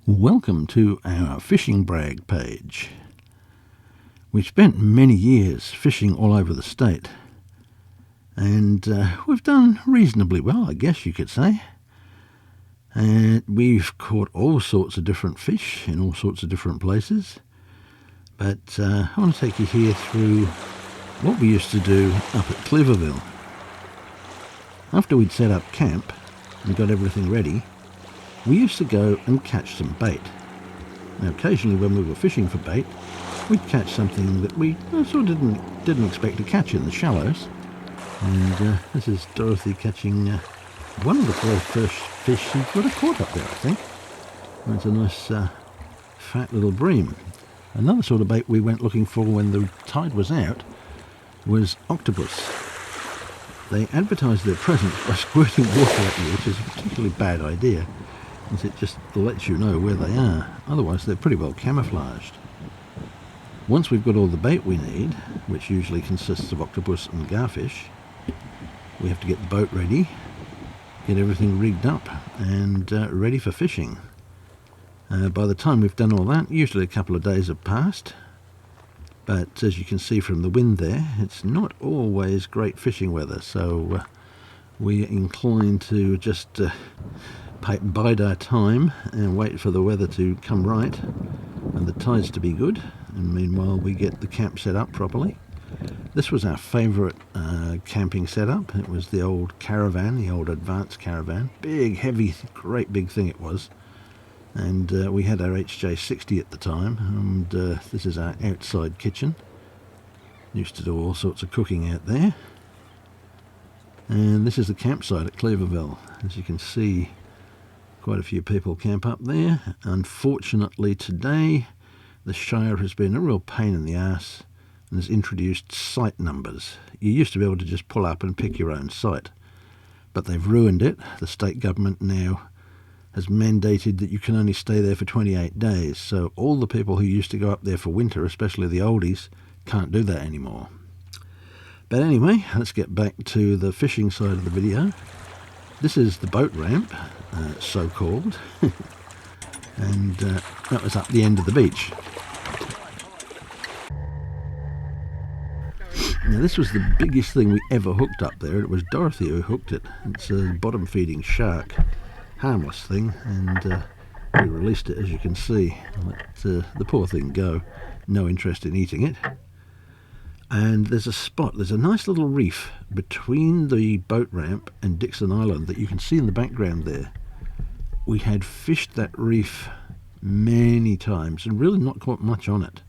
Welcome to our fishing brag page. We've spent many years fishing all over the state, and we've done reasonably well, I guess you could say. And we've caught all sorts of different fish in all sorts of different places. But I want to take you here through what we used to do up at Cleaverville. After we'd set up camp and got everything ready, we used to go and catch some bait. Now, occasionally when we were fishing for bait, we'd catch something that we sort of didn't expect to catch in the shallows. And this is Dorothy catching one of the first fish she's got caught up there, I think. And it's a nice fat little bream. Another sort of bait we went looking for when the tide was out was octopus. They advertise their presence by squirting water at you, which is a particularly bad idea, as it just lets you know where they are. Otherwise they're pretty well camouflaged. Once we've got all the bait we need, which usually consists of octopus and garfish, we have to get the boat ready, get everything rigged up and ready for fishing. By the time we've done all that, usually a couple of days have passed, but as you can see from the wind there, it's not always great fishing weather, so we're inclined to just bide our time and wait for the weather to come right and the tides to be good, and meanwhile we get the camp set up properly. This was our favourite camping setup. It was the old caravan, the old advanced caravan. Big, heavy, great big thing it was. And we had our HJ60 at the time, and this is our outside kitchen. Used to do all sorts of cooking out there. And this is the campsite at Cleaverville. As you can see, quite a few people camp up there. Unfortunately today, the Shire has been a real pain in the ass and has introduced site numbers. You used to be able to just pull up and pick your own site, but they've ruined it. The state government now has mandated that you can only stay there for 28 days, so all the people who used to go up there for winter, especially the oldies, can't do that anymore. But anyway, let's get back to the fishing side of the video. This is the boat ramp, so-called, and that was up the end of the beach. Now this was the biggest thing we ever hooked up there. It was Dorothy who hooked it. It's a bottom-feeding shark. Harmless thing, and we released it, as you can see. Let the poor thing go. No interest in eating it. And there's a nice little reef between the boat ramp and Dixon Island that you can see in the background there. We had fished that reef many times and really not caught much on it.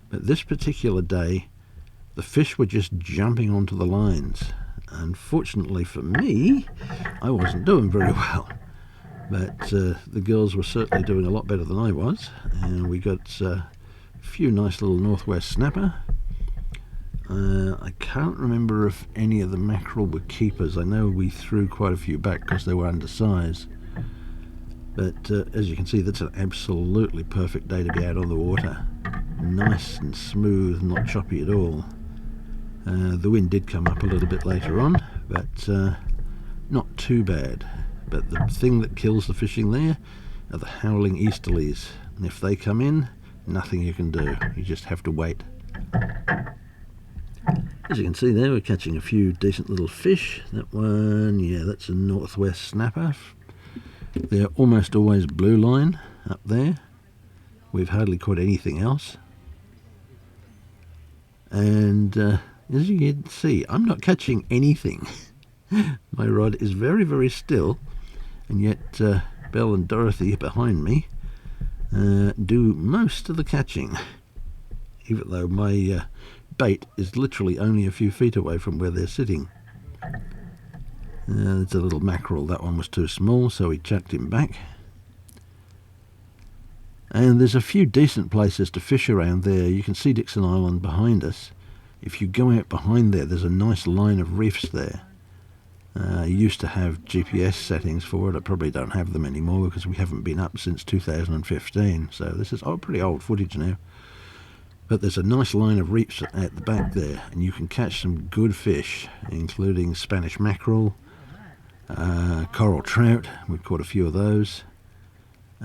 But this particular day, the fish were just jumping onto the lines. Unfortunately for me, I wasn't doing very well. But the girls were certainly doing a lot better than I was, and we got a few nice little northwest snapper. I can't remember if any of the mackerel were keepers. I know we threw quite a few back because they were undersized. But as you can see, that's an absolutely perfect day to be out on the water. Nice and smooth, not choppy at all. The wind did come up a little bit later on, but not too bad. But the thing that kills the fishing there are the howling easterlies, and if they come in, nothing you can do. You just have to wait. As you can see there, we're catching a few decent little fish. That one, yeah, that's a northwest snapper. They're almost always blue line up there. We've hardly caught anything else. And as you can see, I'm not catching anything. My rod is very, very still, and yet Belle and Dorothy behind me do most of the catching, even though my bait is literally only a few feet away from where they're sitting. It's a little mackerel. That one was too small, so we chucked him back. And there's a few decent places to fish around there. You can see Dixon Island behind us. If you go out behind there, there's a nice line of reefs there. I used to have GPS settings for it. I probably don't have them anymore because we haven't been up since 2015. So this is pretty old footage now. But there's a nice line of reefs at the back there, and you can catch some good fish, including Spanish mackerel, coral trout. We caught a few of those.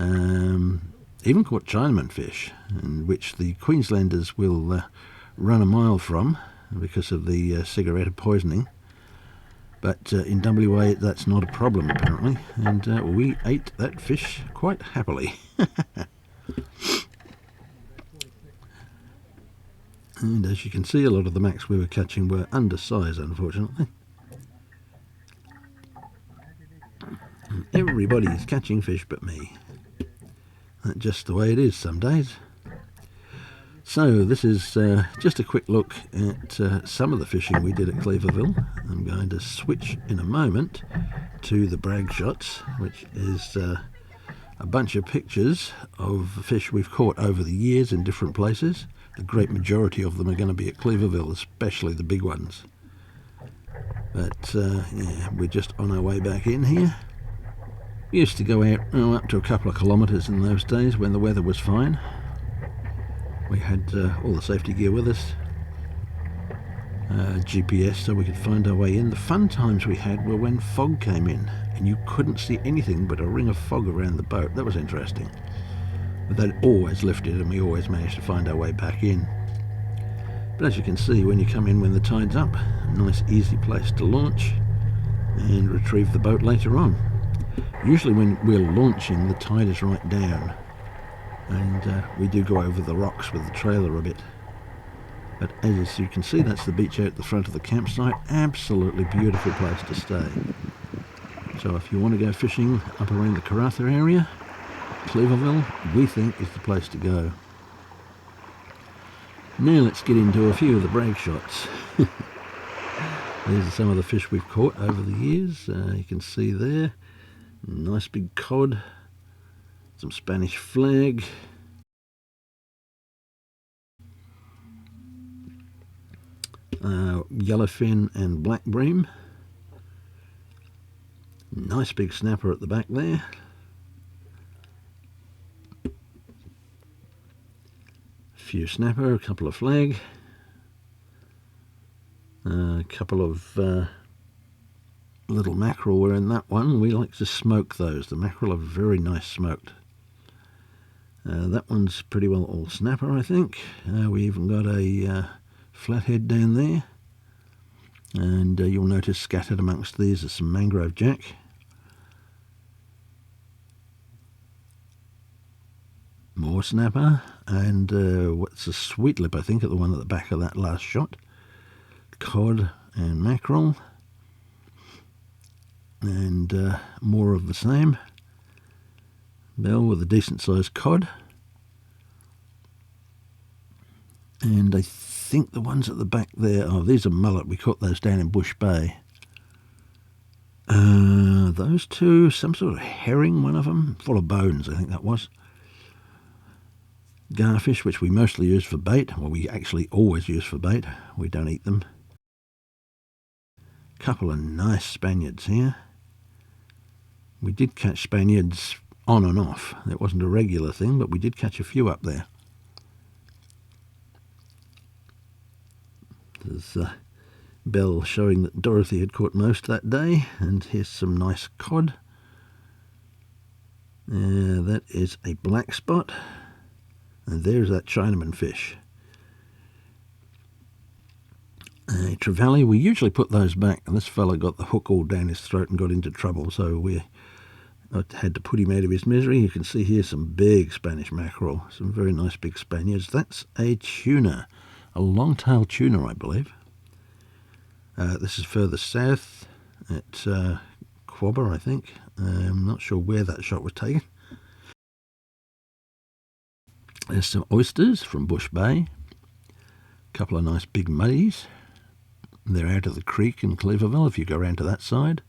even caught Chinaman fish, in which the Queenslanders will run a mile from because of the cigarette poisoning. But in WA that's not a problem apparently, and we ate that fish quite happily. And as you can see, a lot of the macs we were catching were undersized, unfortunately. Everybody's catching fish but me. That's just the way it is some days. So this is just a quick look at some of the fishing we did at Cleaverville. I'm going to switch in a moment to the brag shots, which is a bunch of pictures of fish we've caught over the years in different places. The great majority of them are going to be at Cleaverville, especially the big ones. But yeah, we're just on our way back in here. We used to go out up to a couple of kilometres in those days when the weather was fine. We had all the safety gear with us, GPS so we could find our way in. The fun times we had were when fog came in and you couldn't see anything but a ring of fog around the boat. That was interesting. But they'd always lifted and we always managed to find our way back in. But as you can see, when you come in when the tide's up, a nice easy place to launch and retrieve the boat later on. Usually when we're launching, the tide is right down, and we do go over the rocks with the trailer a bit. But as you can see, that's the beach out at the front of the campsite. Absolutely beautiful place to stay. So if you want to go fishing up around the Karratha area, Cleaverville, we think, is the place to go. Now let's get into a few of the brag shots. These are some of the fish we've caught over the years. You can see there, nice big cod, some Spanish flag, yellowfin and black bream. Nice big snapper at the back there. Few snapper, a couple of flag, a couple of little mackerel were in that one. We like to smoke those. The mackerel are very nice smoked. That one's pretty well all snapper, I think. We even got a flathead down there, and you'll notice scattered amongst these is some mangrove jack. More snapper, and what's a sweet lip, I think, at the one at the back of that last shot. Cod and mackerel, and more of the same. Bell with a decent sized cod, and I think the ones at the back there, oh, these are mullet. We caught those down in Bush Bay. Those two, some sort of herring, one of them, full of bones, I think that was. Garfish, which we mostly use for bait. Well, we actually always use for bait. We don't eat them. Couple of nice Spaniards here. We did catch Spaniards on and off. It wasn't a regular thing, but we did catch a few up there. There's Bell showing that Dorothy had caught most that day, and here's some nice cod. That is a black spot. And there's that Chinaman fish. Trevally, we usually put those back, and this fella got the hook all down his throat and got into trouble, so we had to put him out of his misery. You can see here some big Spanish mackerel, some very nice big Spaniards. That's a tuna, a long-tailed tuna, I believe. This is further south at Quobber, I think. I'm not sure where that shot was taken. There's some oysters from Bush Bay. A couple of nice big muddies. They're out of the creek in Cleaverville if you go around to that side.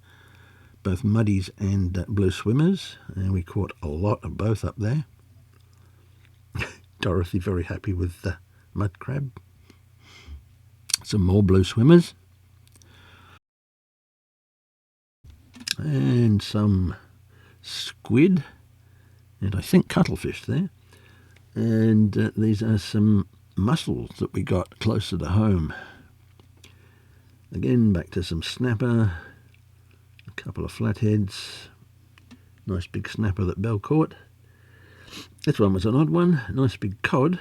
Both muddies and blue swimmers. And we caught a lot of both up there. Dorothy very happy with the mud crab. Some more blue swimmers. And some squid. And I think cuttlefish there. And these are some mussels that we got closer to home. Again, back to some snapper, a couple of flatheads, nice big snapper that Bell caught, This one was an odd one, a nice big cod,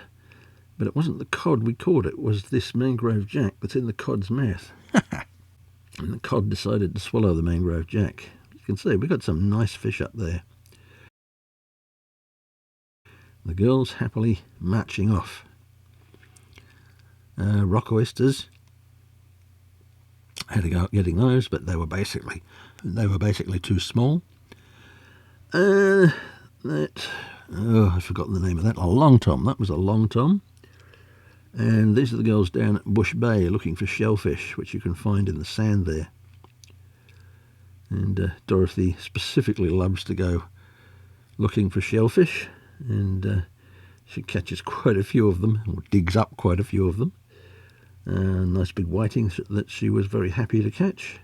but it wasn't the cod we caught, it was this mangrove jack that's in the cod's mouth. And the cod decided to swallow the mangrove jack. As you can see, we've got some nice fish up there. The girls happily marching off. Rock oysters. I had to go out getting those, but they were basically too small. I've forgotten the name of that. A long tom. That was a long tom. And these are the girls down at Bush Bay looking for shellfish, which you can find in the sand there. And Dorothy specifically loves to go looking for shellfish, and she catches quite a few of them, or digs up quite a few of them. Nice big whiting that she was very happy to catch.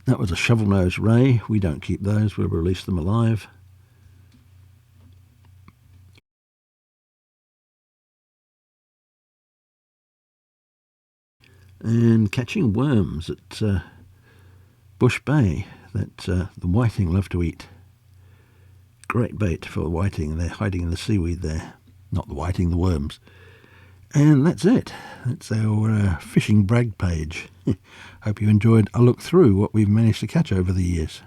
That was a shovel-nosed ray. We don't keep those, we'll release them alive. And catching worms at Bush Bay that the whiting love to eat. Great bait for whiting, they're hiding in the seaweed there. Not the whiting, the worms. And that's it. That's our fishing brag page. Hope you enjoyed a look through what we've managed to catch over the years.